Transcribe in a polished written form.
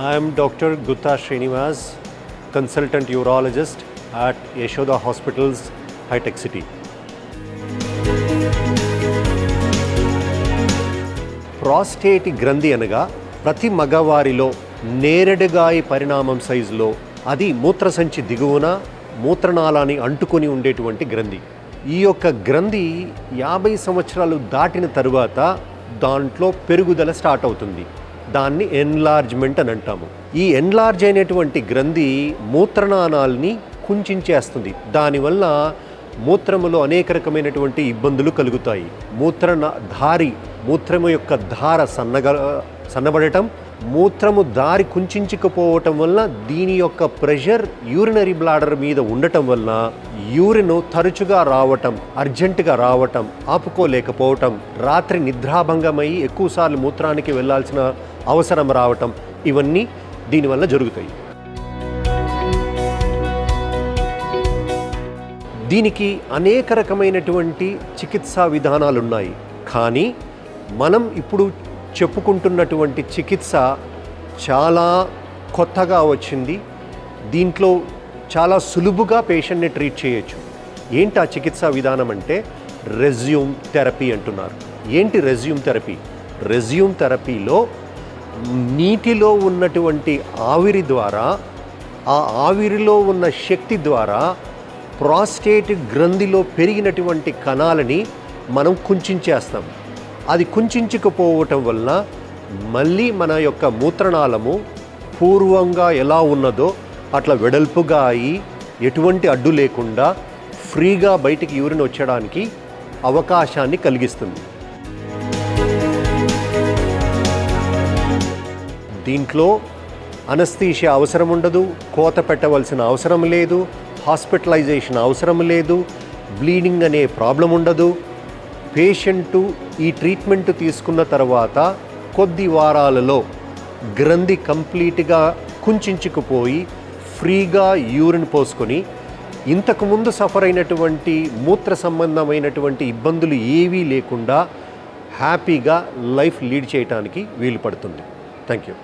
I am Dr. Gutta Srinivas, consultant urologist at Yashoda Hospitals, High Tech City. Prostate గ్రంథి అనగా ప్రతి మగవారిలో నేరెడుగాయి పరిణామం సైజులో అది మూత్రసంచి దిగువన మూత్రనాళాన్ని అంటుకొని ఉండేటువంటి గ్రంథి. ఈ యొక్క గ్రంథి 50 సంవత్సరాలు దాటిన తరువాత దాంట్లో పెరుగుదల స్టార్ట్ అవుతుంది. దాన్ని ఎన్లార్జ్మెంట్ అని అంటాము. ఈ ఎన్లార్జ్ అయినటువంటి గ్రంథి మూత్రనాళాల్ని కుంచేస్తుంది. దానివల్ల మూత్రములో అనేక రకమైనటువంటి ఇబ్బందులు కలుగుతాయి. మూత్రము యొక్క ధార సన్నబడటం, మూత్రము దారి కుంచుకుపోవటం వల్ల దీని యొక్క ప్రెషర్ యూరినరీ బ్లాడర్ మీద ఉండటం వల్ల యూరిన్ తరచుగా రావటం, అర్జెంటుగా రావటం, ఆపుకోలేకపోవటం, రాత్రి నిద్రాభంగమై ఎక్కువసార్లు మూత్రానికి వెళ్ళాల్సిన అవసరం రావటం, ఇవన్నీ దీనివల్ల జరుగుతాయి. దీనికి అనేక రకమైనటువంటి చికిత్సా విధానాలు ఉన్నాయి. కానీ మనం ఇప్పుడు చెప్పుకుంటున్నటువంటి చికిత్స చాలా కొత్తగా వచ్చింది. దీంట్లో చాలా సులువుగా పేషెంట్ని ట్రీట్ చేయొచ్చు. ఏంటి ఆ చికిత్సా విధానం అంటే రెజ్యూమ్ థెరపీ అంటున్నారు. ఏంటి రెజ్యూమ్ థెరపీ? రెజ్యూమ్ థెరపీలో నీటిలో ఉన్నటువంటి ఆవిరి ద్వారా, ఆ ఆవిరిలో ఉన్న శక్తి ద్వారా ప్రాస్టేట్ గ్రంథిలో పెరిగినటువంటి కణాలని మనం కుంచేస్తాం. అది కుంచుకుపోవటం వల్ల మళ్ళీ మన యొక్క మూత్రనాళము పూర్వంగా ఎలా ఉన్నదో అట్లా వెడల్పుగా అయి ఎటువంటి అడ్డు లేకుండా ఫ్రీగా బయటికి యూరిన్ వచ్చడానికి అవకాశాన్ని కలిగిస్తుంది. దీంట్లో అనస్థీషియా అవసరం ఉండదు, కోత పెట్టవలసిన అవసరం లేదు, హాస్పిటలైజేషన్ అవసరం లేదు, బ్లీడింగ్ అనే ప్రాబ్లం ఉండదు. పేషెంటు ఈ ట్రీట్మెంట్ తీసుకున్న తర్వాత కొద్ది వారాలలో గ్రంథి కంప్లీట్గా కుంచుకుపోయి ఫ్రీగా యూరిన్ పోసుకొని ఇంతకుముందు సఫర్ అయినటువంటి మూత్ర సంబంధమైనటువంటి ఇబ్బందులు ఏవీ లేకుండా హ్యాపీగా లైఫ్ లీడ్ చేయడానికి వీలు పడుతుంది. Thank you.